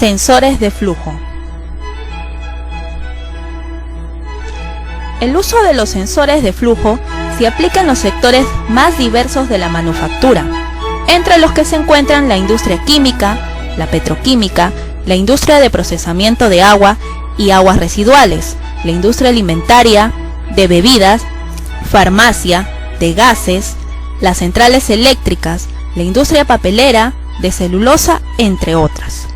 Sensores de flujo. El uso de los sensores de flujo se aplica en los sectores más diversos de la manufactura, entre los que se encuentran la industria química, la petroquímica, la industria de procesamiento de agua y aguas residuales, la industria alimentaria, de bebidas, farmacia, de gases, las centrales eléctricas, la industria papelera, de celulosa, entre otras.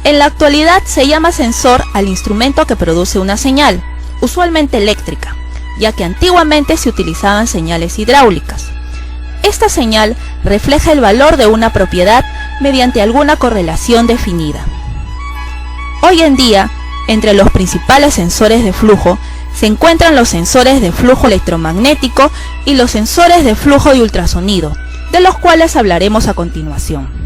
En la actualidad se llama sensor al instrumento que produce una señal, usualmente eléctrica, ya que antiguamente se utilizaban señales hidráulicas. Esta señal refleja el valor de una propiedad mediante alguna correlación definida. Hoy en día, entre los principales sensores de flujo se encuentran los sensores de flujo electromagnético y los sensores de flujo de ultrasonido, de los cuales hablaremos a continuación.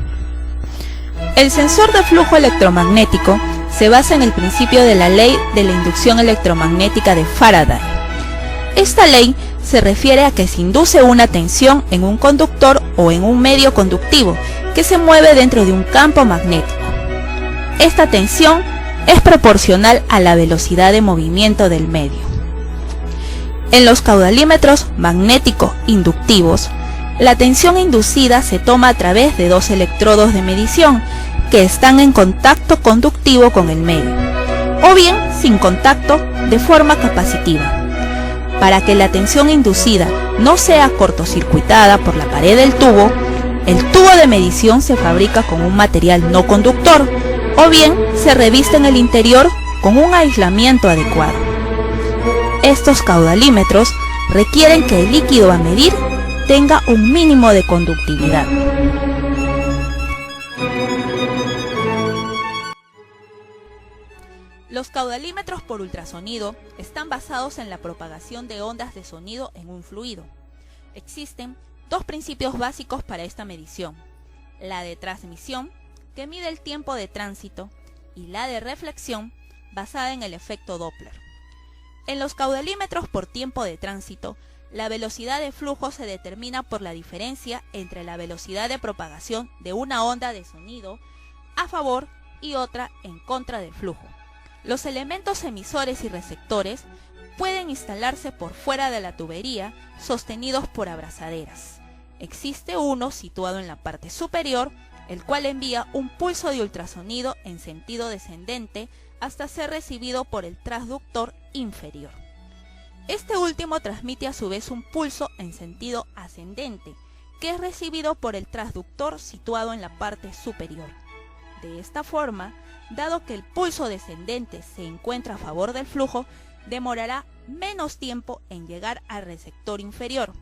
El sensor de flujo electromagnético se basa en el principio de la ley de la inducción electromagnética de Faraday. Esta ley se refiere a que se induce una tensión en un conductor o en un medio conductivo que se mueve dentro de un campo magnético. Esta tensión es proporcional a la velocidad de movimiento del medio. En los caudalímetros magnético-inductivos, la tensión inducida se toma a través de dos electrodos de medición que están en contacto conductivo con el medio, o bien sin contacto de forma capacitiva. Para que la tensión inducida no sea cortocircuitada por la pared del tubo, el tubo de medición se fabrica con un material no conductor, o bien se reviste en el interior con un aislamiento adecuado. Estos caudalímetros requieren que el líquido a medir tenga un mínimo de conductividad. Los caudalímetros por ultrasonido están basados en la propagación de ondas de sonido en un fluido. Existen dos principios básicos para esta medición: la de transmisión, que mide el tiempo de tránsito, y la de reflexión, basada en el efecto Doppler. En los caudalímetros por tiempo de tránsito, la velocidad de flujo se determina por la diferencia entre la velocidad de propagación de una onda de sonido a favor y otra en contra del flujo. Los elementos emisores y receptores pueden instalarse por fuera de la tubería, sostenidos por abrazaderas. Existe uno situado en la parte superior, el cual envía un pulso de ultrasonido en sentido descendente hasta ser recibido por el transductor inferior. Este último transmite a su vez un pulso en sentido ascendente, que es recibido por el transductor situado en la parte superior. De esta forma, dado que el pulso descendente se encuentra a favor del flujo, demorará menos tiempo en llegar al receptor inferior,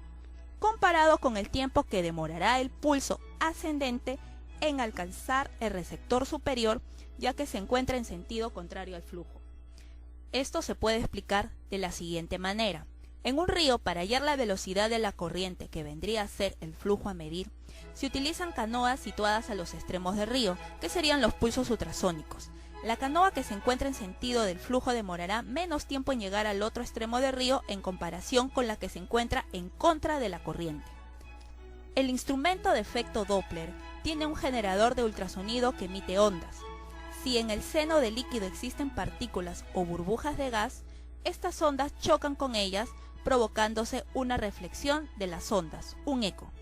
comparado con el tiempo que demorará el pulso ascendente en alcanzar el receptor superior, ya que se encuentra en sentido contrario al flujo. Esto se puede explicar de la siguiente manera. En un río, para hallar la velocidad de la corriente, que vendría a ser el flujo a medir, se utilizan canoas situadas a los extremos del río, que serían los pulsos ultrasónicos. La canoa que se encuentra en sentido del flujo demorará menos tiempo en llegar al otro extremo del río en comparación con la que se encuentra en contra de la corriente. El instrumento de efecto Doppler tiene un generador de ultrasonido que emite ondas. Si en el seno del líquido existen partículas o burbujas de gas, estas ondas chocan con ellas, provocándose una reflexión de las ondas, un eco.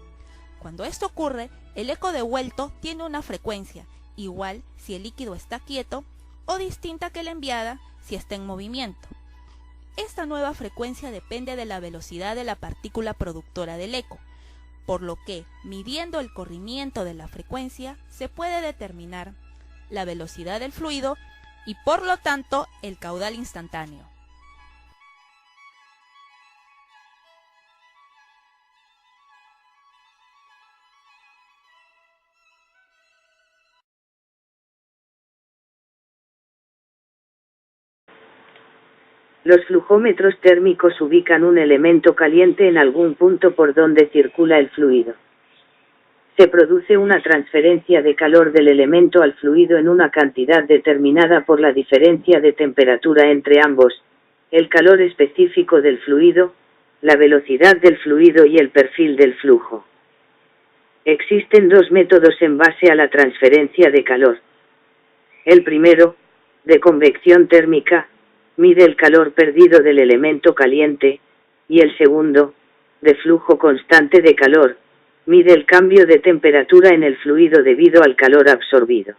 Cuando esto ocurre, el eco devuelto tiene una frecuencia, igual si el líquido está quieto, o distinta que la enviada si está en movimiento. Esta nueva frecuencia depende de la velocidad de la partícula productora del eco, por lo que, midiendo el corrimiento de la frecuencia, se puede determinar la velocidad del fluido y por lo tanto el caudal instantáneo. Los flujómetros térmicos ubican un elemento caliente en algún punto por donde circula el fluido. Se produce una transferencia de calor del elemento al fluido en una cantidad determinada por la diferencia de temperatura entre ambos, el calor específico del fluido, la velocidad del fluido y el perfil del flujo. Existen dos métodos en base a la transferencia de calor. El primero, de convección térmica, mide el calor perdido del elemento caliente, y el segundo, de flujo constante de calor, mide el cambio de temperatura en el fluido debido al calor absorbido.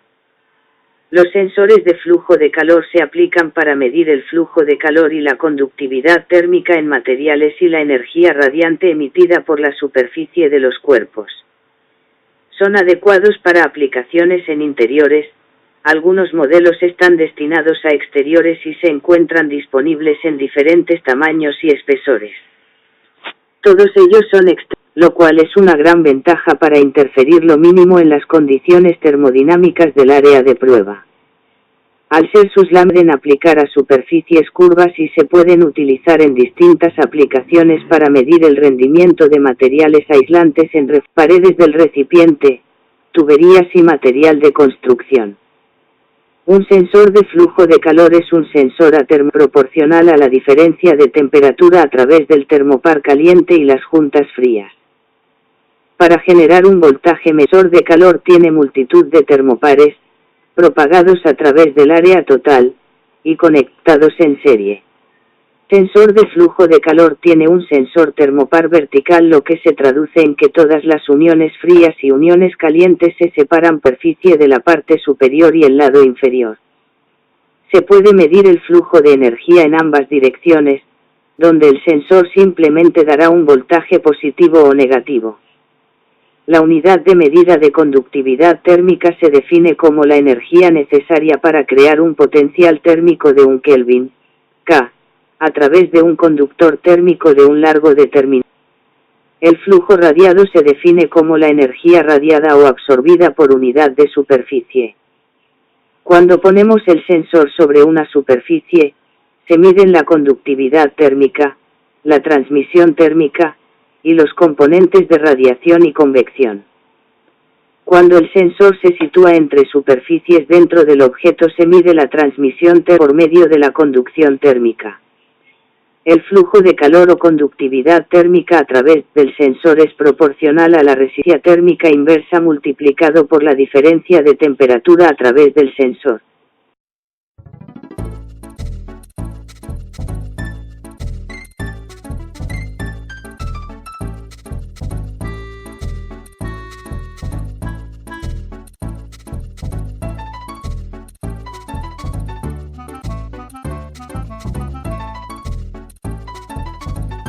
Los sensores de flujo de calor se aplican para medir el flujo de calor y la conductividad térmica en materiales y la energía radiante emitida por la superficie de los cuerpos. Son adecuados para aplicaciones en interiores. Algunos modelos están destinados a exteriores y se encuentran disponibles en diferentes tamaños y espesores. Todos ellos son lo cual es una gran ventaja para interferir lo mínimo en las condiciones termodinámicas del área de prueba. Al ser pueden aplicar a superficies curvas y se pueden utilizar en distintas aplicaciones para medir el rendimiento de materiales aislantes en paredes del recipiente, tuberías y material de construcción. Un sensor de flujo de calor es un sensor proporcional a la diferencia de temperatura a través del termopar caliente y las juntas frías. Para generar un voltaje medidor de calor tiene multitud de termopares, propagados a través del área total, y conectados en serie. Sensor de flujo de calor tiene un sensor termopar vertical, lo que se traduce en que todas las uniones frías y uniones calientes se separan superficie de la parte superior y el lado inferior. Se puede medir el flujo de energía en ambas direcciones, donde el sensor simplemente dará un voltaje positivo o negativo. La unidad de medida de conductividad térmica se define como la energía necesaria para crear un potencial térmico de 1 Kelvin, K, a través de un conductor térmico de un largo determinado. El flujo radiado se define como la energía radiada o absorbida por unidad de superficie. Cuando ponemos el sensor sobre una superficie, se miden la conductividad térmica, la transmisión térmica, y los componentes de radiación y convección. Cuando el sensor se sitúa entre superficies dentro del objeto se mide la transmisión por medio de la conducción térmica. El flujo de calor o conductividad térmica a través del sensor es proporcional a la resistencia térmica inversa multiplicado por la diferencia de temperatura a través del sensor.